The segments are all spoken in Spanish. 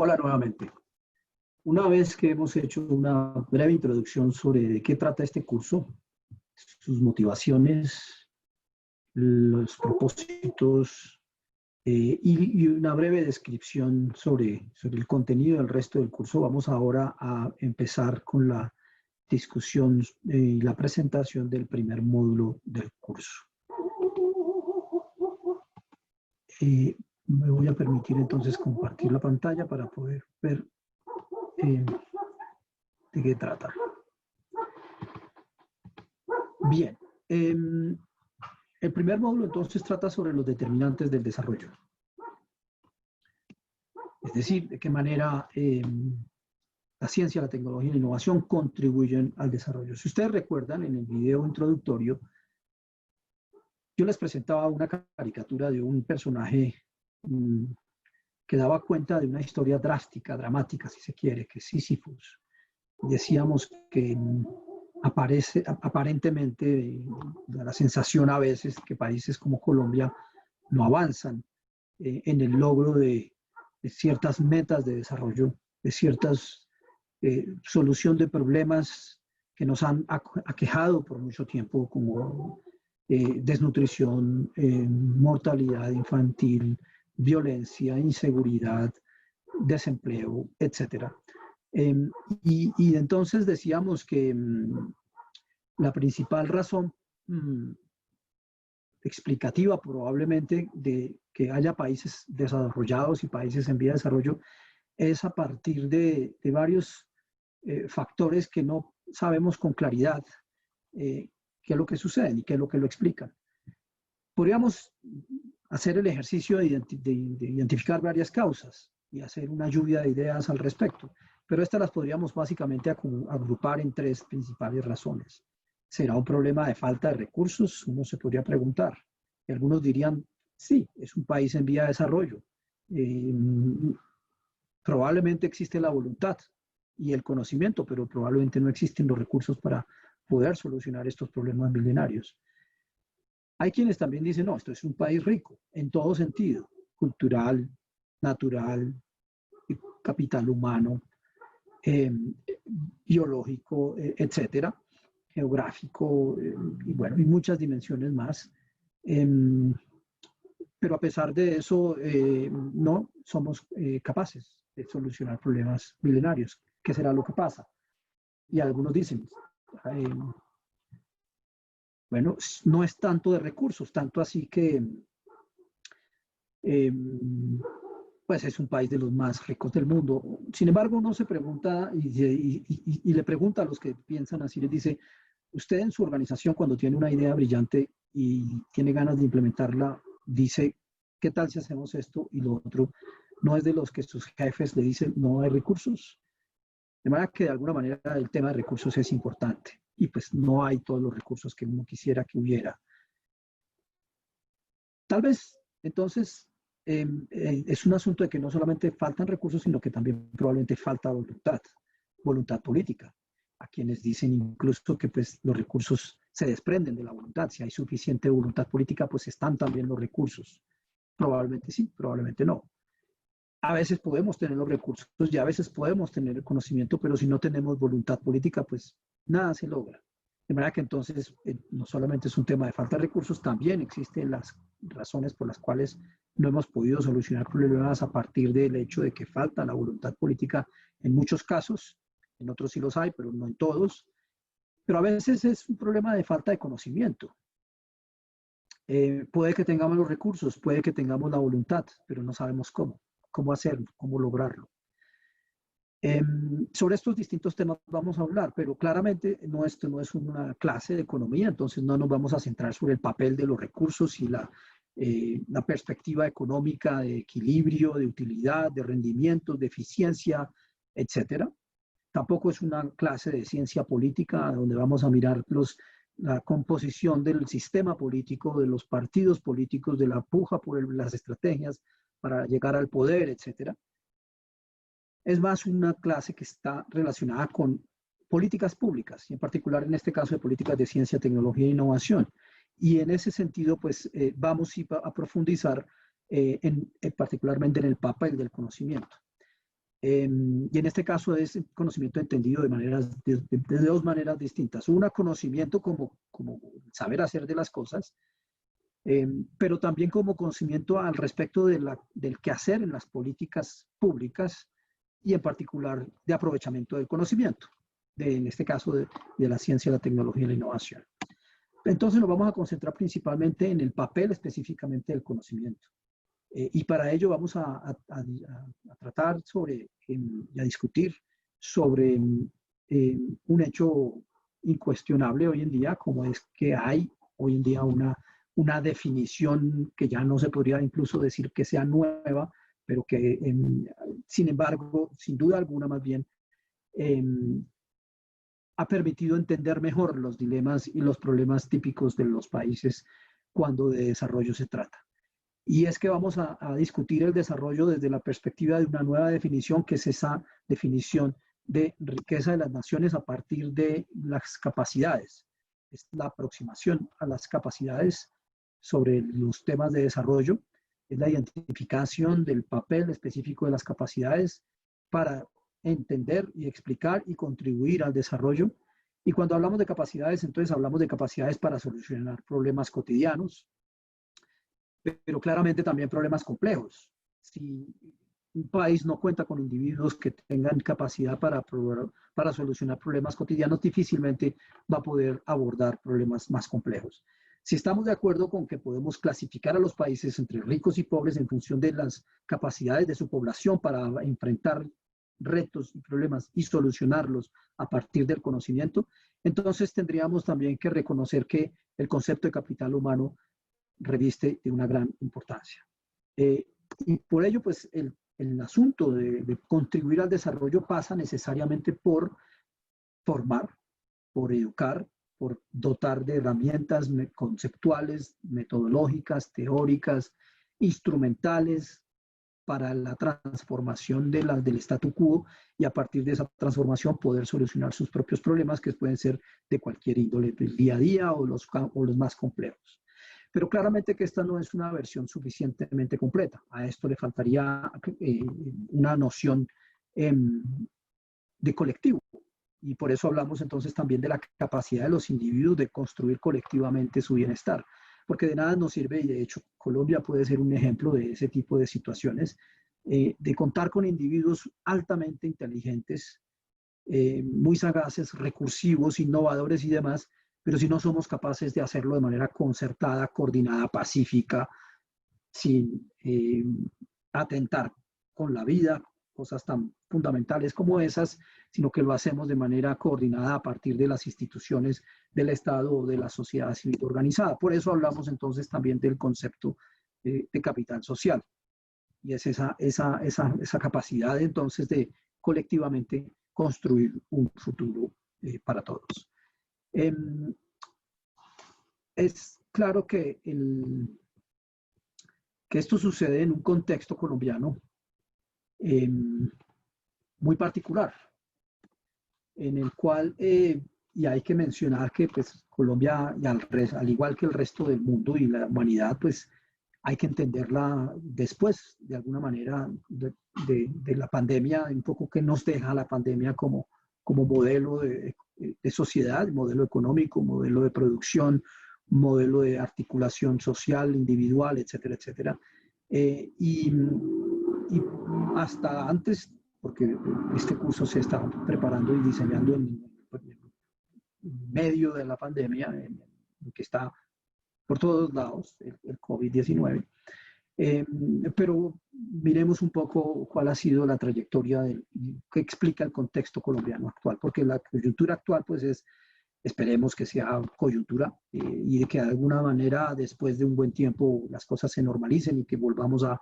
Hola nuevamente. Una vez que hemos hecho una breve introducción sobre de qué trata este curso, sus motivaciones, los propósitos y una breve descripción sobre el contenido del resto del curso, vamos ahora a empezar con la discusión y la presentación del primer módulo del curso. Me voy a permitir entonces compartir la pantalla para poder ver de qué trata. Bien, el primer módulo entonces trata sobre los determinantes del desarrollo. Es decir, de qué manera la ciencia, la tecnología y la innovación contribuyen al desarrollo. Si ustedes recuerdan, en el video introductorio, yo les presentaba una caricatura de un personaje que daba cuenta de una historia drástica, dramática, si se quiere, que es Sísifos. Decíamos que aparece, aparentemente, da la sensación a veces que países como Colombia no avanzan en el logro de ciertas metas de desarrollo, de ciertas solución de problemas que nos han aquejado por mucho tiempo, como desnutrición, mortalidad infantil, violencia, inseguridad, desempleo, etcétera. Y entonces decíamos que la principal razón explicativa probablemente de que haya países desarrollados y países en vía de desarrollo es a partir de varios factores que no sabemos con claridad qué es lo que sucede y qué es lo que lo explican. Podríamos hacer el ejercicio de identificar varias causas y hacer una lluvia de ideas al respecto, pero estas las podríamos básicamente agrupar en tres principales razones. ¿Será un problema de falta de recursos? Uno se podría preguntar. Y algunos dirían, sí, es un país en vía de desarrollo. Probablemente existe la voluntad y el conocimiento, pero probablemente no existen los recursos para poder solucionar estos problemas milenarios. Hay quienes también dicen, no, esto es un país rico en todo sentido, cultural, natural, capital humano, biológico, etcétera, geográfico, y bueno, y muchas dimensiones más. Pero a pesar de eso, no somos capaces de solucionar problemas milenarios. ¿Qué será lo que pasa? Y algunos dicen, bueno, no es tanto de recursos, tanto así que pues es un país de los más ricos del mundo. Sin embargo, uno se pregunta y le pregunta a los que piensan así, les dice, usted en su organización cuando tiene una idea brillante y tiene ganas de implementarla, dice, ¿qué tal si hacemos esto y lo otro? No es de los que sus jefes le dicen, no hay recursos. De manera que de alguna manera el tema de recursos es importante y pues no hay todos los recursos que uno quisiera que hubiera. Tal vez entonces es un asunto de que no solamente faltan recursos, sino que también probablemente falta voluntad política. A quienes dicen incluso que pues, los recursos se desprenden de la voluntad. Si hay suficiente voluntad política, pues están también los recursos. Probablemente sí, probablemente no. A veces podemos tener los recursos y a veces podemos tener el conocimiento, pero si no tenemos voluntad política, pues nada se logra. De manera que entonces no solamente es un tema de falta de recursos, también existen las razones por las cuales no hemos podido solucionar problemas a partir del hecho de que falta la voluntad política en muchos casos, en otros sí los hay, pero no en todos, pero a veces es un problema de falta de conocimiento. Puede que tengamos los recursos, puede que tengamos la voluntad, pero no sabemos cómo hacerlo, cómo lograrlo. Sobre estos distintos temas vamos a hablar, pero claramente esto no es una clase de economía, entonces no nos vamos a centrar sobre el papel de los recursos y la perspectiva económica de equilibrio, de utilidad, de rendimiento, de eficiencia, etcétera. Tampoco es una clase de ciencia política donde vamos a mirar la composición del sistema político, de los partidos políticos, de la puja por las estrategias para llegar al poder, etcétera. Es más una clase que está relacionada con políticas públicas, y en particular en este caso de políticas de ciencia, tecnología e innovación. Y en ese sentido, pues vamos a profundizar particularmente en el papel del conocimiento. Y en este caso es conocimiento entendido de dos maneras distintas. Una, conocimiento como saber hacer de las cosas, pero también como conocimiento al respecto del quehacer en las políticas públicas y en particular de aprovechamiento del conocimiento, en este caso de la ciencia, la tecnología y la innovación. Entonces nos vamos a concentrar principalmente en el papel específicamente del conocimiento. Y para ello vamos a tratar sobre y a discutir sobre un hecho incuestionable hoy en día, como es que hay hoy en día una definición que ya no se podría incluso decir que sea nueva, pero que sin embargo, sin duda alguna más bien, ha permitido entender mejor los dilemas y los problemas típicos de los países cuando de desarrollo se trata. Y es que vamos a discutir el desarrollo desde la perspectiva de una nueva definición, que es esa definición de riqueza de las naciones a partir de las capacidades. Es la aproximación a las capacidades sobre los temas de desarrollo, es la identificación del papel específico de las capacidades para entender y explicar y contribuir al desarrollo. Y cuando hablamos de capacidades, entonces hablamos de capacidades para solucionar problemas cotidianos, pero claramente también problemas complejos. Si un país no cuenta con individuos que tengan capacidad para solucionar problemas cotidianos, difícilmente va a poder abordar problemas más complejos. Si estamos de acuerdo con que podemos clasificar a los países entre ricos y pobres en función de las capacidades de su población para enfrentar retos y problemas y solucionarlos a partir del conocimiento, entonces tendríamos también que reconocer que el concepto de capital humano reviste de una gran importancia. Y por ello, pues, el asunto de contribuir al desarrollo pasa necesariamente por formar, por educar, por dotar de herramientas conceptuales, metodológicas, teóricas, instrumentales para la transformación del statu quo, y a partir de esa transformación poder solucionar sus propios problemas, que pueden ser de cualquier índole, del día a día o los más complejos. Pero claramente que esta no es una versión suficientemente completa. A esto le faltaría una noción de colectivo. Y por eso hablamos entonces también de la capacidad de los individuos de construir colectivamente su bienestar. Porque de nada nos sirve, y de hecho Colombia puede ser un ejemplo de ese tipo de situaciones, de contar con individuos altamente inteligentes, muy sagaces, recursivos, innovadores y demás, pero si no somos capaces de hacerlo de manera concertada, coordinada, pacífica, sin atentar con la vida, cosas tan fundamentales como esas, sino que lo hacemos de manera coordinada a partir de las instituciones del Estado o de la sociedad civil organizada. Por eso hablamos entonces también del concepto de capital social. Y es esa capacidad entonces de colectivamente construir un futuro para todos. Es claro que esto sucede en un contexto colombiano muy particular, en el cual, y hay que mencionar que pues, Colombia, y al igual que el resto del mundo y la humanidad, pues hay que entenderla después, de alguna manera, de la pandemia, un poco que nos deja la pandemia como modelo de sociedad, modelo económico, modelo de producción, modelo de articulación social, individual, etcétera, etcétera. Y hasta antes, porque este curso se está preparando y diseñando en medio de la pandemia, que está por todos lados, el COVID-19. Pero miremos un poco cuál ha sido la trayectoria que explica el contexto colombiano actual, porque la coyuntura actual, pues esperemos que sea coyuntura y de que de alguna manera, después de un buen tiempo, las cosas se normalicen y que volvamos a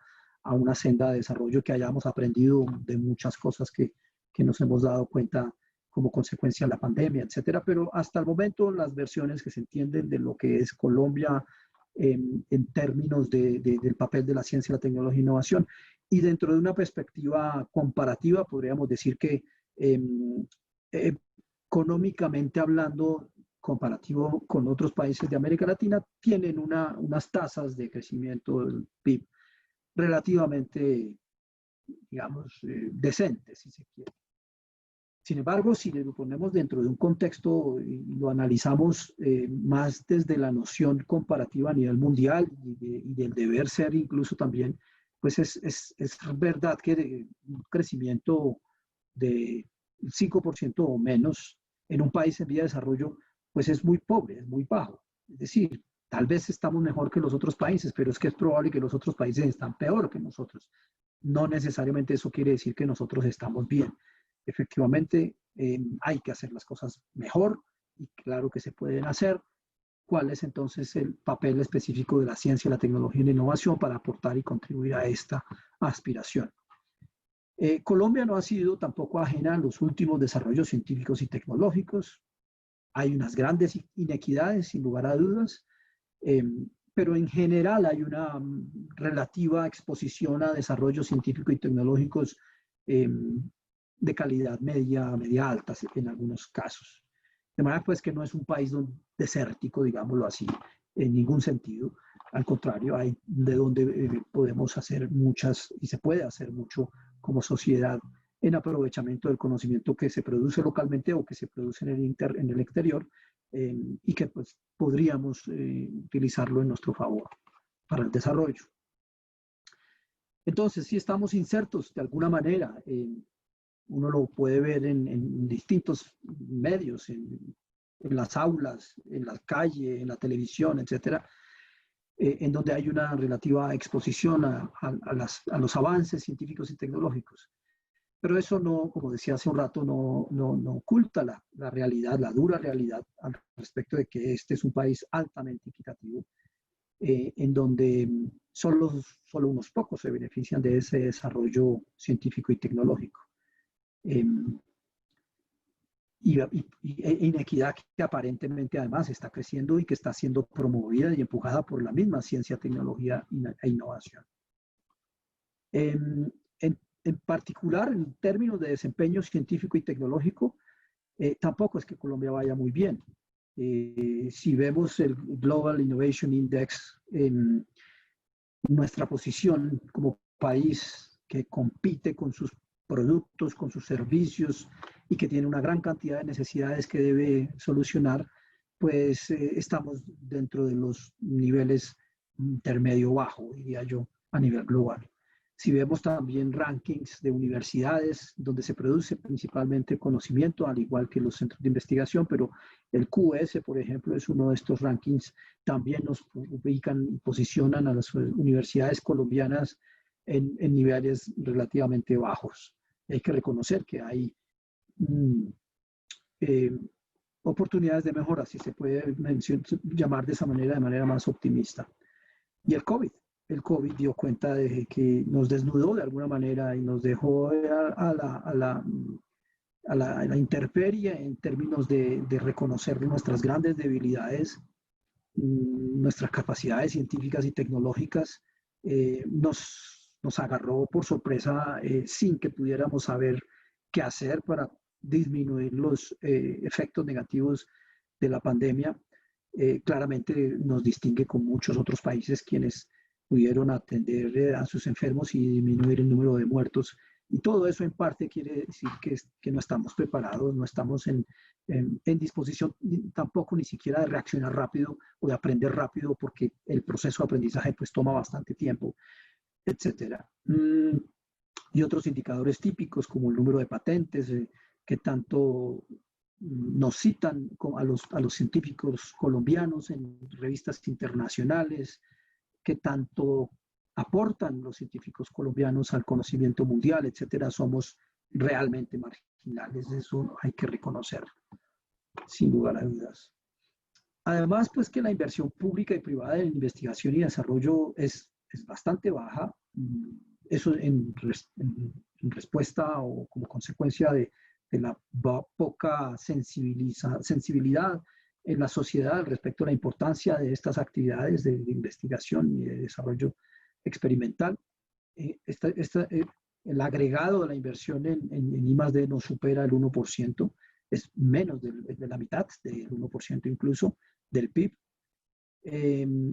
una senda de desarrollo, que hayamos aprendido de muchas cosas que nos hemos dado cuenta como consecuencia de la pandemia, etcétera. Pero hasta el momento, las versiones que se entienden de lo que es Colombia en términos del papel de la ciencia, la tecnología e innovación, y dentro de una perspectiva comparativa, podríamos decir que económicamente hablando, comparativo con otros países de América Latina, tienen unas tasas de crecimiento del PIB relativamente digamos, decente, si se quiere. Sin embargo, si lo ponemos dentro de un contexto y lo analizamos más desde la noción comparativa a nivel mundial y del deber ser incluso también, pues es verdad que un crecimiento de 5% o menos en un país en vía de desarrollo, pues es muy pobre, es muy bajo. Es decir, tal vez estamos mejor que los otros países, pero es que es probable que los otros países están peor que nosotros. No necesariamente eso quiere decir que nosotros estamos bien. Efectivamente, hay que hacer las cosas mejor y claro que se pueden hacer. ¿Cuál es entonces el papel específico de la ciencia, la tecnología y la innovación para aportar y contribuir a esta aspiración? Colombia no ha sido tampoco ajena a los últimos desarrollos científicos y tecnológicos. Hay unas grandes inequidades, sin lugar a dudas, pero en general hay una relativa exposición a desarrollos científicos y tecnológicos de calidad media alta en algunos casos. De manera pues que no es un país desértico, digámoslo así, en ningún sentido. Al contrario, hay de donde podemos hacer muchas y se puede hacer mucho como sociedad en aprovechamiento del conocimiento que se produce localmente o que se produce en el exterior y que pues podríamos utilizarlo en nuestro favor para el desarrollo. Entonces, si estamos insertos de alguna manera, uno lo puede ver en distintos medios, en las aulas, en la calle, en la televisión, etcétera, en donde hay una relativa exposición a los avances científicos y tecnológicos. Pero eso no, como decía hace un rato, no oculta la realidad, la dura realidad al respecto de que este es un país altamente equitativo, en donde solo unos pocos se benefician de ese desarrollo científico y tecnológico. Inequidad que aparentemente además está creciendo y que está siendo promovida y empujada por la misma ciencia, tecnología e innovación. En particular, en términos de desempeño científico y tecnológico, tampoco es que Colombia vaya muy bien. Si vemos el Global Innovation Index, nuestra posición como país que compite con sus productos, con sus servicios y que tiene una gran cantidad de necesidades que debe solucionar, pues estamos dentro de los niveles intermedio-bajo, diría yo, a nivel global. Si vemos también rankings de universidades donde se produce principalmente conocimiento, al igual que los centros de investigación, pero el QS, por ejemplo, es uno de estos rankings, también nos ubican y posicionan a las universidades colombianas en niveles relativamente bajos. Hay que reconocer que hay oportunidades de mejora, si se puede llamar de esa manera, de manera más optimista. Y el COVID dio cuenta de que nos desnudó de alguna manera y nos dejó a la intemperie en términos de reconocer nuestras grandes debilidades, nuestras capacidades científicas y tecnológicas. Nos agarró por sorpresa sin que pudiéramos saber qué hacer para disminuir los efectos negativos de la pandemia. Claramente nos distingue con muchos otros países quienes pudieron atender a sus enfermos y disminuir el número de muertos. Y todo eso en parte quiere decir que no estamos preparados, no estamos en disposición tampoco ni siquiera de reaccionar rápido o de aprender rápido porque el proceso de aprendizaje pues toma bastante tiempo, etcétera. Y otros indicadores típicos como el número de patentes que tanto nos citan a los científicos colombianos en revistas internacionales, que tanto aportan los científicos colombianos al conocimiento mundial, etcétera, somos realmente marginales. Eso hay que reconocerlo, sin lugar a dudas. Además, pues que la inversión pública y privada en investigación y desarrollo es bastante baja. Eso en respuesta o como consecuencia de la poca sensibilidad en la sociedad respecto a la importancia de estas actividades de investigación y de desarrollo experimental. El agregado de la inversión en I+D no supera el 1%, es menos de la mitad, del 1% incluso, del PIB.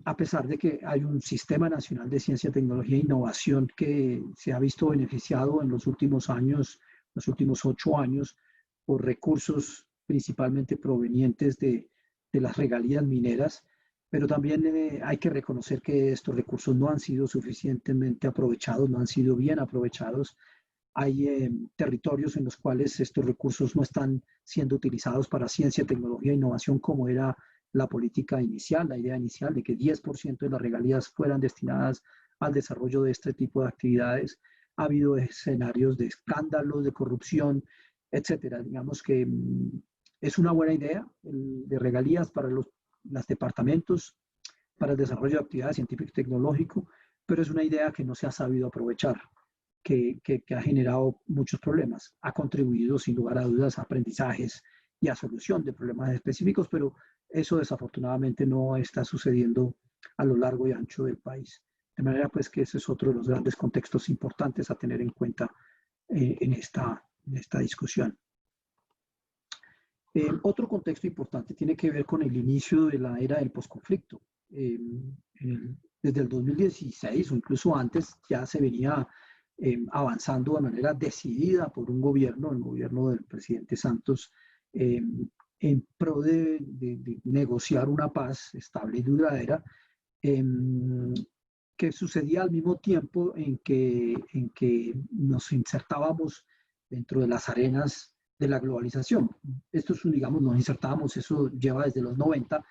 a pesar de que hay un Sistema Nacional de Ciencia, Tecnología e Innovación que se ha visto beneficiado en los últimos años, los últimos 8 años, por recursos principalmente provenientes de las regalías mineras, pero también hay que reconocer que estos recursos no han sido suficientemente aprovechados, no han sido bien aprovechados. Hay territorios en los cuales estos recursos no están siendo utilizados para ciencia, tecnología e innovación como era la política inicial, la idea inicial de que 10% de las regalías fueran destinadas al desarrollo de este tipo de actividades. Ha habido escenarios de escándalos, de corrupción, etcétera. Digamos que es una buena idea de regalías para los departamentos, para el desarrollo de actividades científico y tecnológico, pero es una idea que no se ha sabido aprovechar, que ha generado muchos problemas. Ha contribuido, sin lugar a dudas, a aprendizajes y a solución de problemas específicos, pero eso desafortunadamente no está sucediendo a lo largo y ancho del país. De manera pues que ese es otro de los grandes contextos importantes a tener en cuenta en esta discusión. Otro contexto importante tiene que ver con el inicio de la era del posconflicto. Desde el 2016 o incluso antes ya se venía avanzando de manera decidida por un gobierno, el gobierno del presidente Santos, en pro de negociar una paz estable y duradera, que sucedía al mismo tiempo en que nos insertábamos dentro de las arenas de la globalización. Esto es, digamos, nos insertábamos, eso lleva desde los 90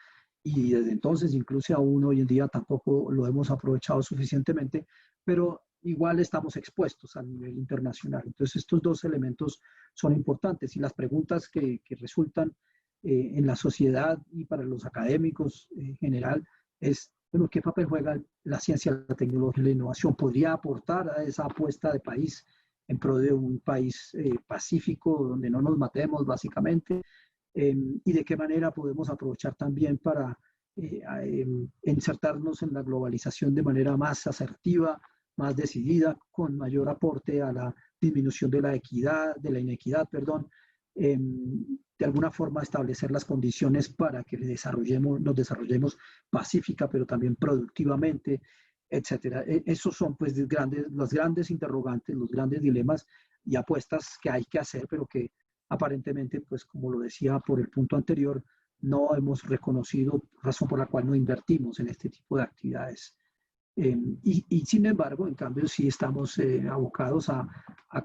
y desde entonces, incluso aún hoy en día, tampoco lo hemos aprovechado suficientemente, pero igual estamos expuestos a nivel internacional. Entonces, estos dos elementos son importantes y las preguntas que resultan en la sociedad y para los académicos en general es, bueno, ¿qué papel juega la ciencia, la tecnología y la innovación? ¿Podría aportar a esa apuesta de país en pro de un país pacífico donde no nos matemos básicamente? Y de qué manera podemos aprovechar también para insertarnos en la globalización de manera más asertiva, más decidida, con mayor aporte a la disminución de la inequidad, perdón, de alguna forma establecer las condiciones para que nos desarrollemos pacífica, pero también productivamente, etcétera. Esos son pues los grandes interrogantes, los grandes dilemas y apuestas que hay que hacer, pero que aparentemente, pues como lo decía por el punto anterior, no hemos reconocido, razón por la cual no invertimos en este tipo de actividades. Y sin embargo, en cambio, sí estamos abocados a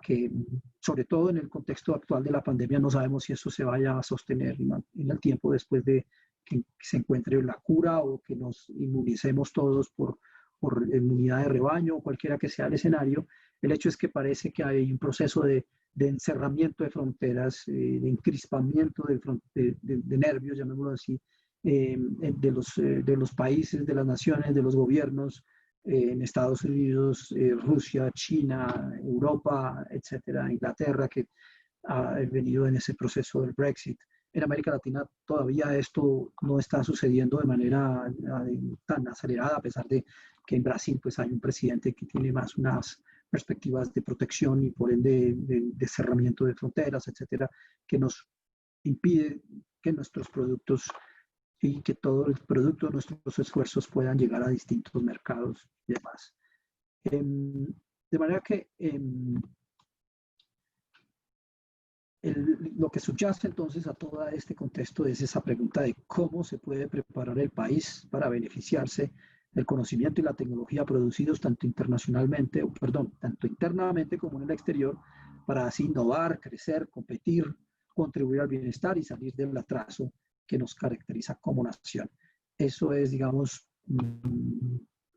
que, sobre todo en el contexto actual de la pandemia, no sabemos si eso se vaya a sostener en el tiempo después de que se encuentre la cura o que nos inmunicemos todos por inmunidad de rebaño o cualquiera que sea el escenario. El hecho es que parece que hay un proceso de encerramiento de fronteras, de encrispamiento de nervios, llamémoslo así, de los países, de las naciones, de los gobiernos, en Estados Unidos, Rusia, China, Europa, etcétera, Inglaterra, que ha venido en ese proceso del Brexit. En América Latina todavía esto no está sucediendo de manera tan acelerada, a pesar de que en Brasil pues hay un presidente que tiene más unas perspectivas de protección y por ende de cerramiento de fronteras, etcétera, que nos impide que nuestros productos y que todo el producto de nuestros esfuerzos puedan llegar a distintos mercados y demás. De manera que lo que subyace entonces a todo este contexto es esa pregunta de cómo se puede preparar el país para beneficiarse del conocimiento y la tecnología producidos tanto tanto internamente como en el exterior, para así innovar, crecer, competir, contribuir al bienestar y salir del atraso que nos caracteriza como nación. Eso es, digamos,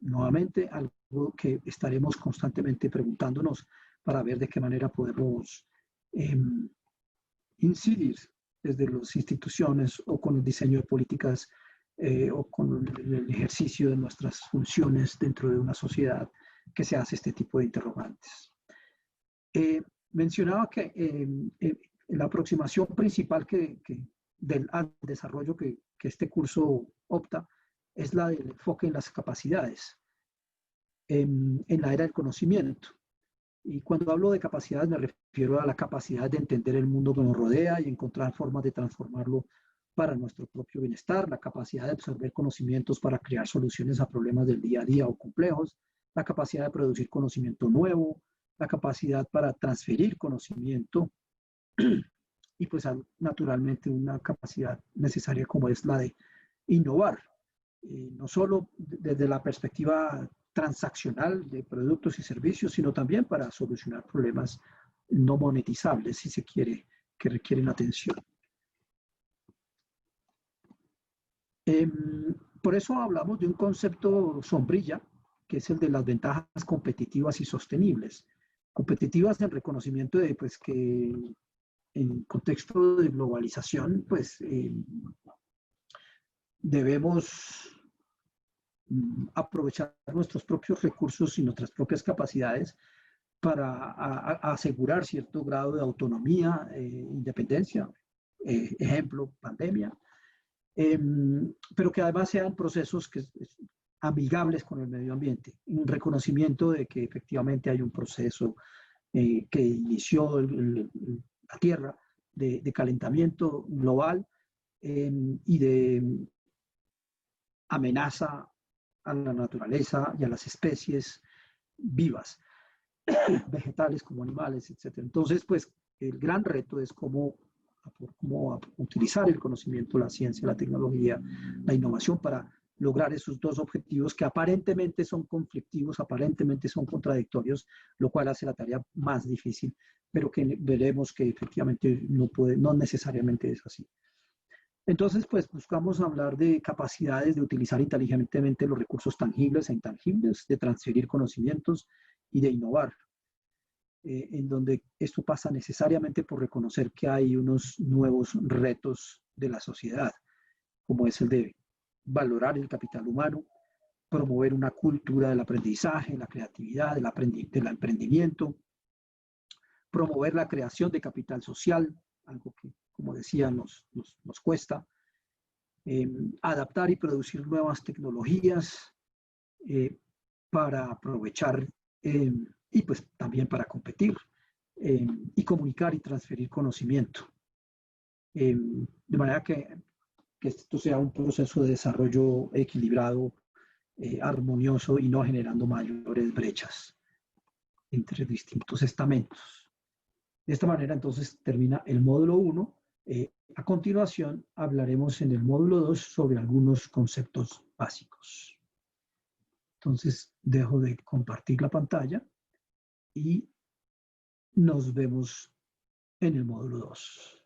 nuevamente algo que estaremos constantemente preguntándonos para ver de qué manera podemos incidir desde las instituciones o con el diseño de políticas o con el ejercicio de nuestras funciones dentro de una sociedad que se hace este tipo de interrogantes. Mencionaba que la aproximación principal al desarrollo que este curso opta es la del enfoque en las capacidades, en la era del conocimiento. Y cuando hablo de capacidades me refiero a la capacidad de entender el mundo que nos rodea y encontrar formas de transformarlo para nuestro propio bienestar, la capacidad de absorber conocimientos para crear soluciones a problemas del día a día o complejos, la capacidad de producir conocimiento nuevo, la capacidad para transferir conocimiento y pues naturalmente una capacidad necesaria como es la de innovar, no solo desde la perspectiva transaccional de productos y servicios, sino también para solucionar problemas no monetizables, si se quiere, que requieren atención. Por eso hablamos de un concepto sombrilla, que es el de las ventajas competitivas y sostenibles. Competitivas en reconocimiento de pues, que en contexto de globalización, pues debemos aprovechar nuestros propios recursos y nuestras propias capacidades para asegurar cierto grado de autonomía, independencia, ejemplo, pandemia, pero que además sean procesos que amigables con el medio ambiente, un reconocimiento de que efectivamente hay un proceso que inició la Tierra de calentamiento global y de amenaza a la naturaleza y a las especies vivas, vegetales como animales, etc. Entonces, pues el gran reto es cómo utilizar el conocimiento, la ciencia, la tecnología, la innovación para lograr esos dos objetivos que aparentemente son conflictivos, aparentemente son contradictorios, lo cual hace la tarea más difícil, pero que veremos que efectivamente no necesariamente es así. Entonces, pues buscamos hablar de capacidades de utilizar inteligentemente los recursos tangibles e intangibles, de transferir conocimientos y de innovar, en donde esto pasa necesariamente por reconocer que hay unos nuevos retos de la sociedad, como es el de valorar el capital humano, promover una cultura del aprendizaje, la creatividad, del emprendimiento, promover la creación de capital social, algo que, como decía, nos cuesta, adaptar y producir nuevas tecnologías para aprovechar y pues también para competir y comunicar y transferir conocimiento. De manera que esto sea un proceso de desarrollo equilibrado, armonioso y no generando mayores brechas entre distintos estamentos. De esta manera, entonces, termina el módulo 1. A continuación, hablaremos en el módulo 2 sobre algunos conceptos básicos. Entonces, dejo de compartir la pantalla y nos vemos en el módulo 2.